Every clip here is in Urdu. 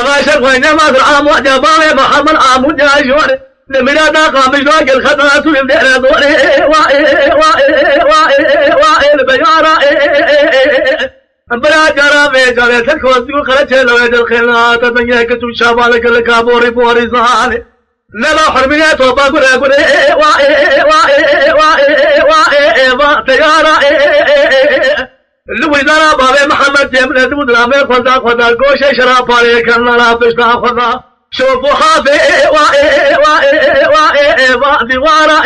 أغاشر وين ما درعام وجباي محمد عمود جاشور لمنا داقا مجراك الخطرات ويبدأ دوري وائل بيارا بلا جرى بيجاري تكوزيو خرج لو يجل خلات الدنيا كتو شابالك الكابوري بوري زالي نلا حرميات وباقوري قوري تيارا الوزارة بابي محمد جملة مدرامي خدا قوشي شراب عليك النلا بشتا خدا شوفوا حافي دوارا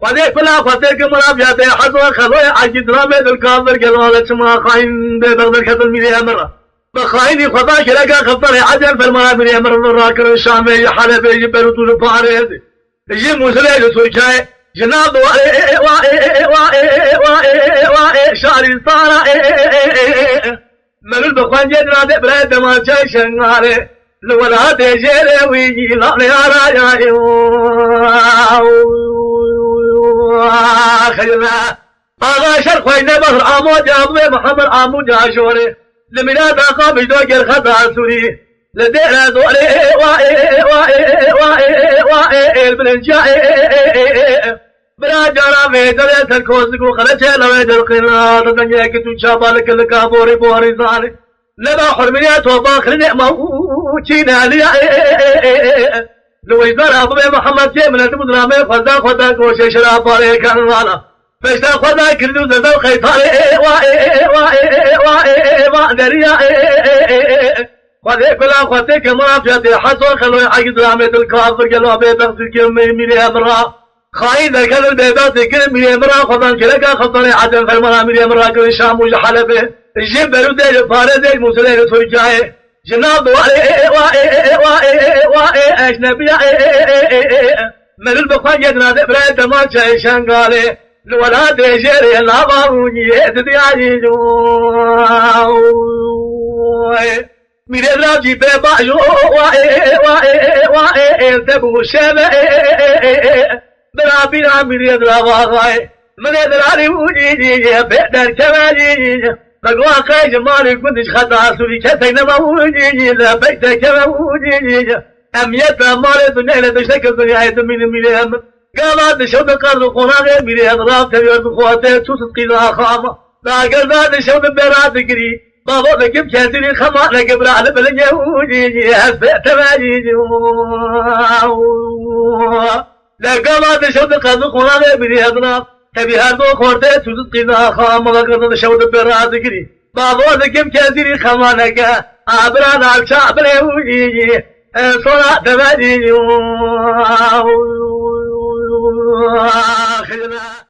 وذيك بلا خطيك مرابياتي حزوة خذوية عجد رامي الكاظر قلوالة ما خاين بغدر كذل مليا مرة بخايني خدا كلاقا خطري عجل في المرا مليا مرة الراكر الشامي حلبي يجبرو طول فاريزي يجي مسلي لسويكاي جناب شعري صارا ملول بخوان جدنا دي بلاي دمال شاي شنغاري لولا تجيري ويجي لاني رايا خينا هذا شرق وين بحر عمود يا محمد عمود جاشوري لمنا داقا بجدوك الخطا سوري لدينا دوري البلنجاي بلا جرى ميدر تلكوزك وخلتها لو يدر قناط الدنيا كتو شابالك الكابوري بوري زالي لما حرميات وباخر نعمة وشينا لي لو يزار أبو محمد جيمنا تمدرامي خدا كوشي شراب عليك الرانا فاشتا خدا كردو زدو خيطاري دريا وذيك لا خديك مرافياتي حسو خلوي عقد رامي الكافر قالوا أبي بغسل كمي ميلي أمرا خاين ذاك البيبات كمي أمرا خضان كلكا خطاني عدن فالمرا ميلي أمرا كل الشام وجحلبه الجيب برودي فاردي مسلين ترجعي جناب أجنبي من البقاء يدنا دبرة دمار شاي شنغالي لولا دجري لا باروني تدعي ميري راجي بباجو تبو شبه برابينا ميري راغاي من دراري وجي بدر كمالي بقوا جمالي كنتش خطا سوري كتينا موجي لا بيتك موجي أم يتمالي دنيا تشتكي الدنيا يتمين ميليهم قالت شوط قرض قناغي ميليهم راب كبير بخواتي توسط قيدا خامة لا قلت شوط براد قري بابا لكم كاتري خما لكم رعل بلنيا وجي هسبت ماجي لا قالت شوط قرض قناغي ميليهم راب تبي هردو خورده توسط قيدا خامة لقد شوط براد قري بابا لكم كاتري خما لك عبران عبشا بلوجي صلاة تبادي